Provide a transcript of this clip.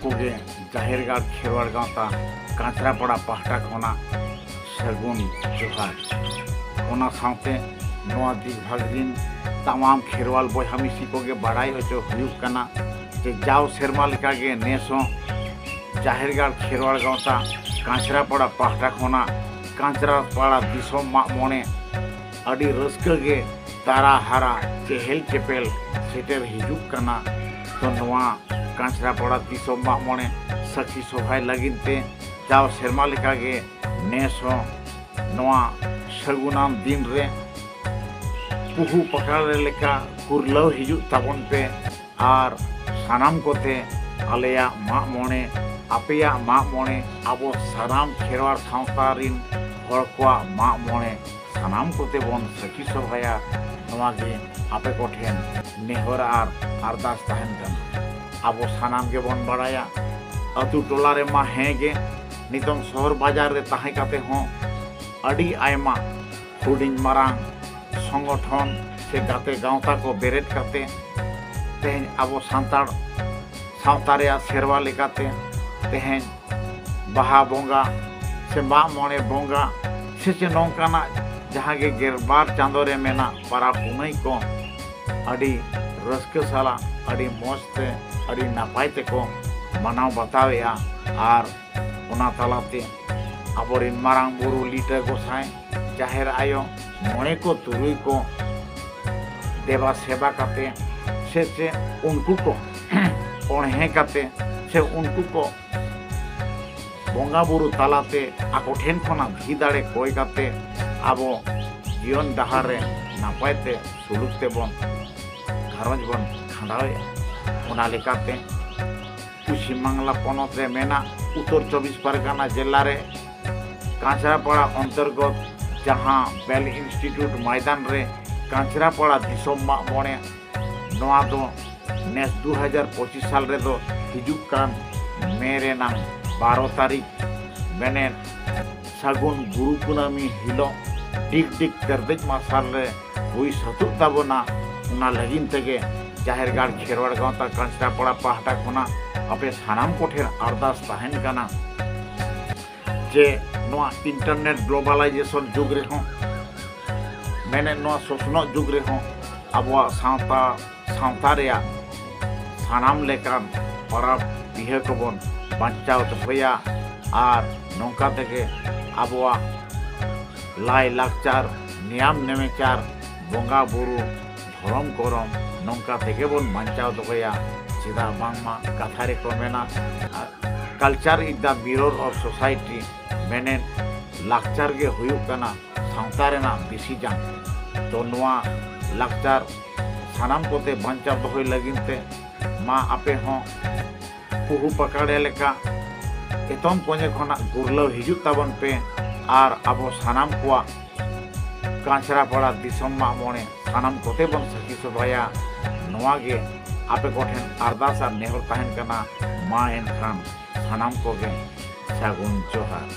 कोगे जाहिरगाड़ खेरवाड़ गाँवता कांचरापाड़ा पाहटा खना सगुन जोहार ओना साथे नोआ दिग्भागरिन तमाम खेरवाल बयहा मिसी कोगे बाड़ाई होचो हुयुग कना जे जाव सेरमा लेकागे नेस जाहिरगाड़ खेरवाड़ गाँवता कांचरापाड़ा पाहटा खना कांचरापाड़ा दिसोम माग मोणे अड़ी रस्कागे तारा हारा चेहल चेपेल सेटर हिजुग कना तो नोआ कांचरापाड़ा दिसोम माग मोणे सखी सभाय लगिनते जाव सेरमा लेकागे नेस नोआ सगुनान दिन रे पुहु पकड़े लेका कुरलाव हिजुग ताबन पे आर सानाम कोते आलेया माग मोणे आपेया माग मोणे आबो सानाम खेरवाड़ सावता रिन हर कोआ माग मोणे सानाम कोते बन सखी सभाया नोआगे आपे कोठेन नेहर आर अरदास ताहेन कना आबो सानाम गे बन बाड़ाया अतु टोला रे मा हेगे नितों शहर बाजार रे ताहे काते हों अड़ी आयमा हुडिंग मारांग संगठन से गाते गाँवता को बेरेट काते तेहें आबो सांताड़ सावता रे सेरवा लेकाते तेहें बाहा बोंगा से माग मोणे बोंगा से नौकाना जहाँ के गेरबार चांदो रे मेना पारा पुनई को अड़ी रस्क साला अड़ी मौजते अड़ी नापाय ते को मनाव बतावेया आर ओना तालाते आबोरिन मारांग बुरु लीटर गोसाई जाहेर आयो मोणे को तुरुई को देवा सेवा काते से उनको को ओणे काते से उनको को बोंगा बुरु तालाते आको ठेन खना धी दाड़े कोय काते आबो जीवन डहार रे नापायते सुलुकते बन घरज बन खांडावे ओना लेकाते पश्चिम बांगला पनत रे मेना उत्तर 24 परगना जिला रे कांचरापाड़ा अंतर्गत जहाँ बेल इंस्टीट्यूट मैदान रे कांचरापाड़ा दिसोम माग मोणे नोआ दो नेस 2025 साल रे दो हिजुग कान मेरे नाम 12 तारीख मेने सागुन गुरु कुनामी हिलो डिग डिग तरदेज मासाल रे हुई सतुक ताबोना उना लगिन तेगे जाहिरगाड़ खेरवाड़ गाँवता कांचरापाड़ा पाहटा खना अपे सानाम कोठेर अरदास ताहेन कना जे नोआ इंटरनेट ग्लोबलाइजेशन जुग रे हों मेने नोआ सोसनो जुग रे हों आबोआ सावता रेया सानाम लेकान परब बिहे को बन बांचाव दोहया आर नौका तेगे आबोआ लाई लाकचार नियम नेमेचार बोंगा बुरु धरम करम नौका तेगे बन बांचाव दोहया चिदा बांगमा कथा रे को मेना culture is the mirror of society मेने लाकचार गे हुयुग कना सावता रेना बिसी जान तो नोआ लाकचार सानाम कोते बांचाव दोहय लगिनते मा आपे हों पुहु पकड़े लेका एतम कोने खना गुरलाव हिजुग ताबन पे आर आबो सानाम कोआ कांचरापाड़ा दिसोम माग मोणे सानाम कोते बन सखी सभाया नोआगे आपे कोठेन अरदास आर नेहर ताहेन कना मा एनखान सानाम कोगे सागुन जोहार।